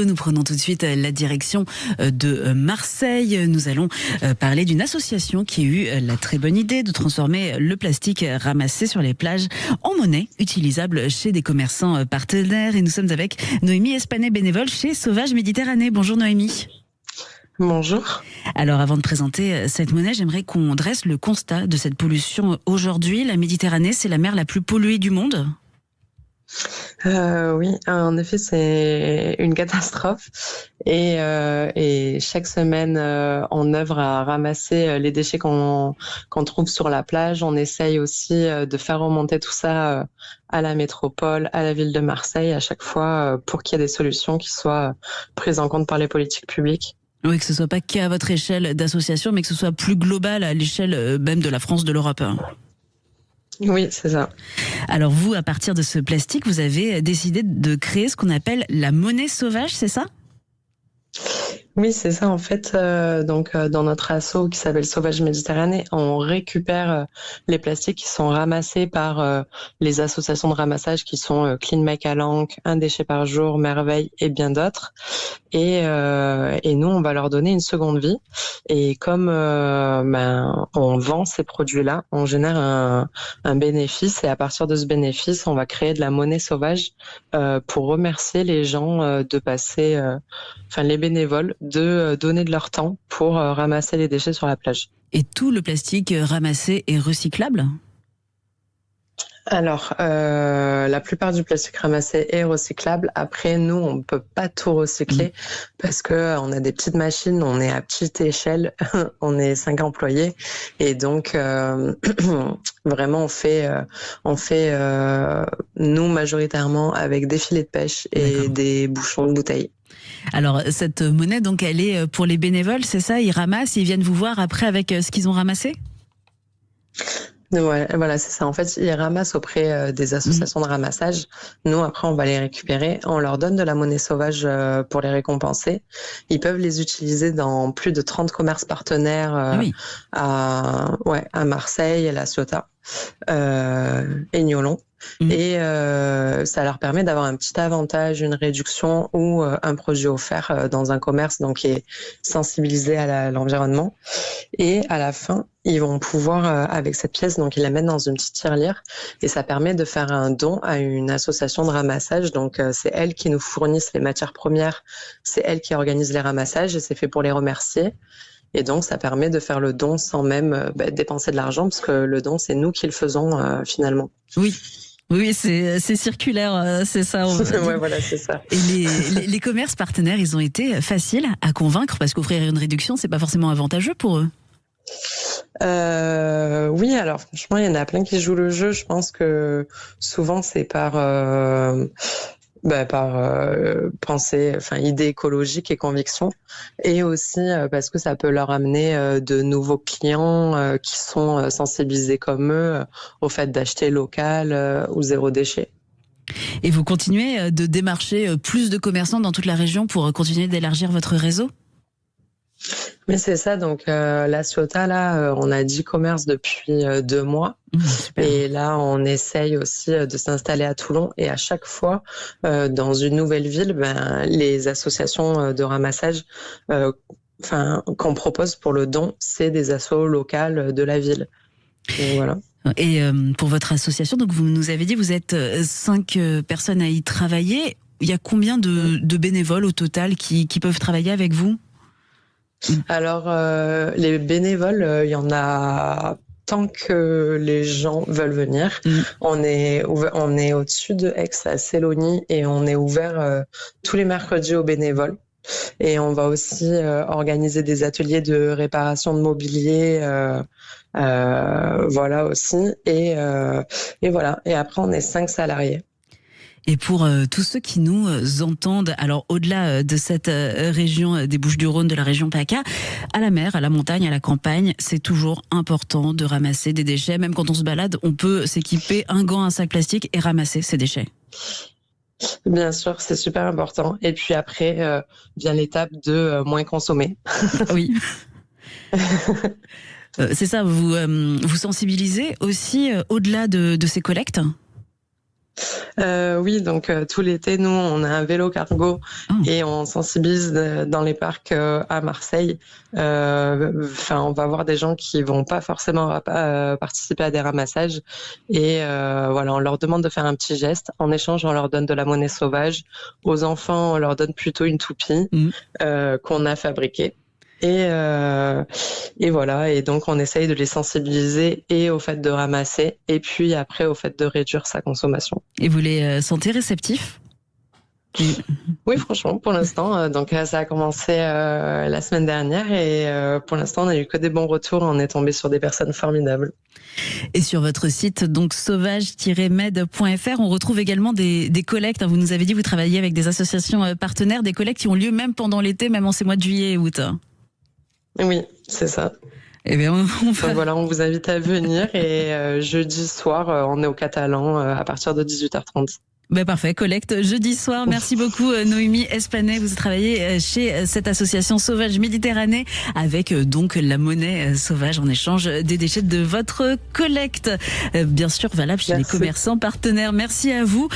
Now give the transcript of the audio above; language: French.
Nous prenons tout de suite la direction de Marseille. Nous allons parler d'une association qui a eu la très bonne idée de transformer le plastique ramassé sur les plages en monnaie utilisable chez des commerçants partenaires. Et nous sommes avec Noémie Espanet, bénévole chez Sauvage Méditerranée. Bonjour Noémie. Bonjour. Alors avant de présenter cette monnaie, j'aimerais qu'on dresse le constat de cette pollution aujourd'hui. La Méditerranée, c'est la mer la plus polluée du monde. Oui, en effet, c'est une catastrophe et chaque semaine, on œuvre à ramasser les déchets qu'on trouve sur la plage. On essaye aussi de faire remonter tout ça à la métropole, à la ville de Marseille, à chaque fois pour qu'il y ait des solutions qui soient prises en compte par les politiques publiques. Oui, que ce soit pas qu'à votre échelle d'association, mais que ce soit plus global à l'échelle même de la France, de l'Europe. Oui, c'est ça. Alors vous, à partir de ce plastique, vous avez décidé de créer ce qu'on appelle la monnaie sauvage, c'est ça ? Oui, c'est ça. En fait, dans notre asso qui s'appelle Sauvage Méditerranée, on récupère les plastiques qui sont ramassés par les associations de ramassage qui sont Clean My Calanque, Un déchet par jour, Merveille et bien d'autres. Et nous, on va leur donner une seconde vie. Et comme on vend ces produits-là, on génère un bénéfice. Et à partir de ce bénéfice, on va créer de la monnaie sauvage pour remercier les gens de passer, les bénévoles, de donner de leur temps pour ramasser les déchets sur la plage. Et tout le plastique ramassé est recyclable ? Alors, la plupart du plastique ramassé est recyclable. Après, nous, on peut pas tout recycler parce que on a des petites machines, on est à petite échelle, on est 5 employés et donc vraiment on fait nous majoritairement avec des filets de pêche et des bouchons de bouteilles. Alors, cette monnaie, donc, elle est pour les bénévoles, c'est ça ? Ils ramassent, ils viennent vous voir après avec ce qu'ils ont ramassé ? Ouais, voilà, c'est ça. En fait, ils ramassent auprès des associations de ramassage. Nous, après, on va les récupérer. On leur donne de la monnaie sauvage pour les récompenser. Ils peuvent les utiliser dans plus de 30 commerces partenaires à Marseille, à La Ciotat et Niolon. Et ça leur permet d'avoir un petit avantage, une réduction ou un produit offert dans un commerce donc qui est sensibilisé à l'environnement. Et à la fin, ils vont pouvoir, avec cette pièce, donc ils la mettent dans une petite tirelire et ça permet de faire un don à une association de ramassage. Donc c'est elles qui nous fournissent les matières premières, c'est elles qui organisent les ramassages et c'est fait pour les remercier. Et donc, ça permet de faire le don sans même dépenser de l'argent parce que le don, c'est nous qui le faisons finalement. Oui, c'est circulaire, c'est ça. Ouais, voilà, c'est ça. Et les commerces partenaires, ils ont été faciles à convaincre parce qu'offrir une réduction, c'est pas forcément avantageux pour eux. Oui, alors franchement, il y en a plein qui jouent le jeu. Je pense que souvent, c'est par pensée, idée écologique et conviction, et aussi parce que ça peut leur amener de nouveaux clients qui sont sensibilisés comme eux au fait d'acheter local ou zéro déchet. Et vous continuez de démarcher plus de commerçants dans toute la région pour continuer d'élargir votre réseau ? Mais c'est ça, donc La Ciotat, là, on a 10 commerces depuis 2 mois. Et là, on essaye aussi de s'installer à Toulon. Et à chaque fois, dans une nouvelle ville, les associations de ramassage qu'on propose pour le don, c'est des assos locales de la ville. Donc, voilà. Et pour votre association, donc vous nous avez dit, vous êtes 5 personnes à y travailler. Il y a combien de bénévoles au total qui peuvent travailler avec vous ? Alors, les bénévoles, il y en a tant que les gens veulent venir. On est au-dessus de Aix à Célonie et on est ouvert tous les mercredis aux bénévoles. Et on va aussi organiser des ateliers de réparation de mobilier, voilà aussi. Et voilà. Et après, on est 5 salariés. Et pour tous ceux qui nous entendent, alors au-delà de cette région des Bouches-du-Rhône, de la région PACA, à la mer, à la montagne, à la campagne, c'est toujours important de ramasser des déchets. Même quand on se balade, on peut s'équiper un gant, un sac plastique et ramasser ces déchets. Bien sûr, c'est super important. Et puis après, vient l'étape de moins consommer. Oui. C'est ça, vous sensibilisez aussi au-delà de ces collectes ? Oui, donc tout l'été, nous, on a un vélo cargo et on sensibilise dans les parcs à Marseille. On va voir des gens qui vont pas forcément participer à des ramassages et voilà, on leur demande de faire un petit geste. En échange, on leur donne de la monnaie sauvage. Aux enfants, on leur donne plutôt une toupie qu'on a fabriquée. Et voilà, et donc on essaye de les sensibiliser et au fait de ramasser et puis après au fait de réduire sa consommation. Et vous les sentez réceptifs ? Oui, franchement, pour l'instant, donc ça a commencé la semaine dernière et pour l'instant on n'a eu que des bons retours, on est tombé sur des personnes formidables. Et sur votre site, donc sauvage-med.fr, on retrouve également des collectes. Vous nous avez dit que vous travaillez avec des associations partenaires, des collectes qui ont lieu même pendant l'été, même en ces mois de juillet et août. Oui, c'est ça. Eh bien, voilà, on vous invite à venir et jeudi soir, on est au Catalan à partir de 18h30. Parfait, collecte jeudi soir. Merci beaucoup Noémie Espanet. Vous travaillez chez cette association Sauvage Méditerranée avec donc la monnaie sauvage en échange des déchets de votre collecte. Bien sûr valable chez les commerçants partenaires. Merci à vous.